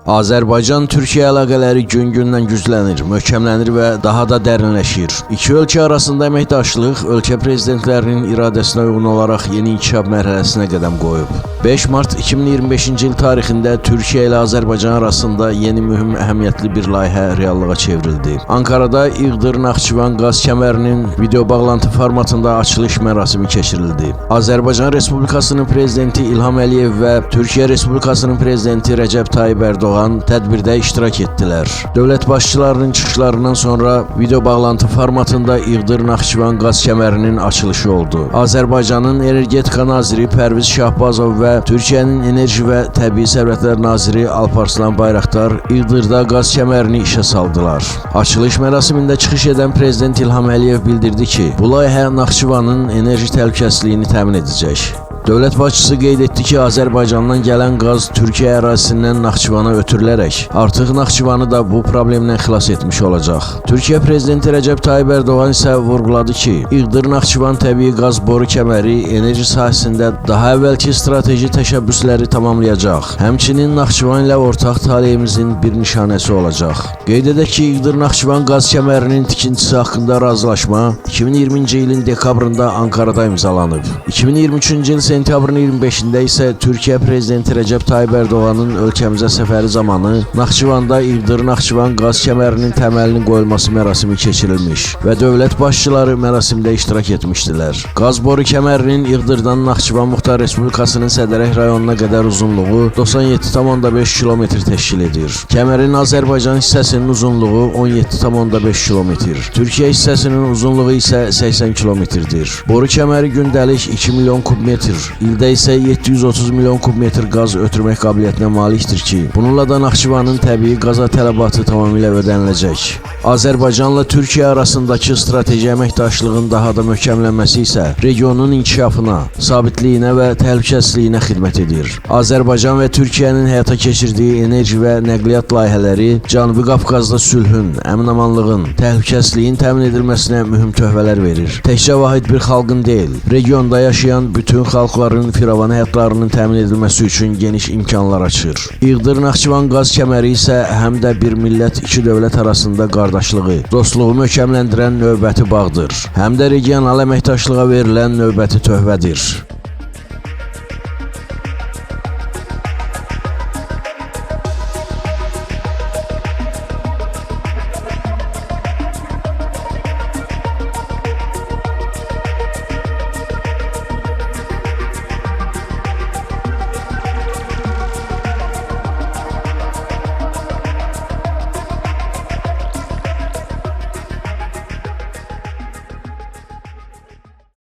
Azərbaycan-Türkiyə əlaqələri gün-gündən güclənir, möhkəmlənir və daha da dərinləşir. İki ölkə arasında əməkdaşlıq ölkə prezidentlərinin iradəsinə uyğun olaraq yeni inkişaf mərhələsinə qədəm qoyub. 5 mart 2025-ci il tarixində Türkiyə ilə Azərbaycan arasında yeni mühüm əhəmiyyətli bir layihə reallığa çevrildi. Ankarada İğdır-Naxçıvan qaz kəmərinin video bağlantı formatında açılış mərasimi keçirildi. Azərbaycan Respublikasının prezidenti İlham Əliyev və Türkiyə Respublikasının prezidenti Rəcəb Tayyib Ərdoğan tədbirdə iştirak etdilər. Dövlət başçılarının çıxışlarından sonra video bağlantı formatında İğdır-Naxçıvan qaz kəmərinin açılışı oldu. Azərbaycanın Energetika naziri Pərviz Şahbazov və Türkiyənin Enerji və Təbii Sərvətlər naziri Alparslan Bayraqdar İğdırda qaz kəmərini işə saldılar. Açılış mərasimində çıxış edən prezident İlham Əliyev bildirdi ki, bu layihə Naxçıvanın enerji təhlükəsizliyini təmin edəcək. Dövlət başçısı qeyd etdi ki, Azərbaycandan gələn qaz Türkiyə ərazisindən Naxçıvana ötürülərək artıq Naxçıvanı da bu problemdən xilas etmiş olacaq. Türkiyə prezidenti Rəcəb Tayyib Ərdoğan isə vurğuladı ki, İğdır-Naxçıvan təbii qaz boru kəməri enerji sahəsində daha əvvəlki strateji təşəbbüsləri tamamlayacaq. Həmçinin Naxçıvan ilə ortaq taleyimizin bir nişanəsi olacaq. Qeyd edək ki, İğdır-Naxçıvan qaz kəmərinin tikintisi haqqında razılaşma 2020-ci ilin dekabrında Ankarada imzalanıb. 2023-cü il sentyabrın 25-də isə Türkiyə prezidenti Rəcəb Tayyib Ərdoğanın ölkəmizə səfəri zamanı Naxçıvanda İğdır-Naxçıvan qaz kəmərinin təməlinin qoyulması mərasimi keçirilmiş və dövlət başçıları mərasimdə iştirak etmişdilər. Qaz boru kəmərinin İğdırdan Naxçıvan Muxtar Respublikasının Sədərək rayonuna qədər uzunluğu 97,5 km təşkil edir. Kəmərin Azərbaycan hissəsinin uzunluğu 17,5 km, Türkiyə hissəsinin uzunluğu isə 80 km-dir. Boru kəməri gündəlik 2 milyon kubmetr, ildə isə 730 milyon kubmetr qaz ötürmək qabiliyyətinə malikdir ki, bununla da Naxçıvanın təbii qaza tələbatı tamamilə ödəniləcək. Azərbaycanla Türkiyə arasındakı strateji əməkdaşlığın daha da möhkəmlənməsi isə regionun inkişafına, sabitliyinə və təhlükəsizliyinə xidmət edir. Azərbaycan və Türkiyənin həyata keçirdiyi enerji və nəqliyyat layihələri Cənubi Qafqazda sülhün, əmin-amanlığın, təhlükəsizliyin təmin edilməsinə mühüm töhfələr verir. Təkcə vahid bir xalqın deyil, regionda yaşayan bütün xalqların firavan həyatlarının təmin edilməsi üçün geniş imkanlar açır. İğdır-Naxçıvan qaz kəməri isə həm də bir millət, iki dövlət arasında qardaşlığı, dostluğu möhkəmləndirən növbəti bağdır, həm də regional əməkdaşlığa verilən növbəti töhfədir.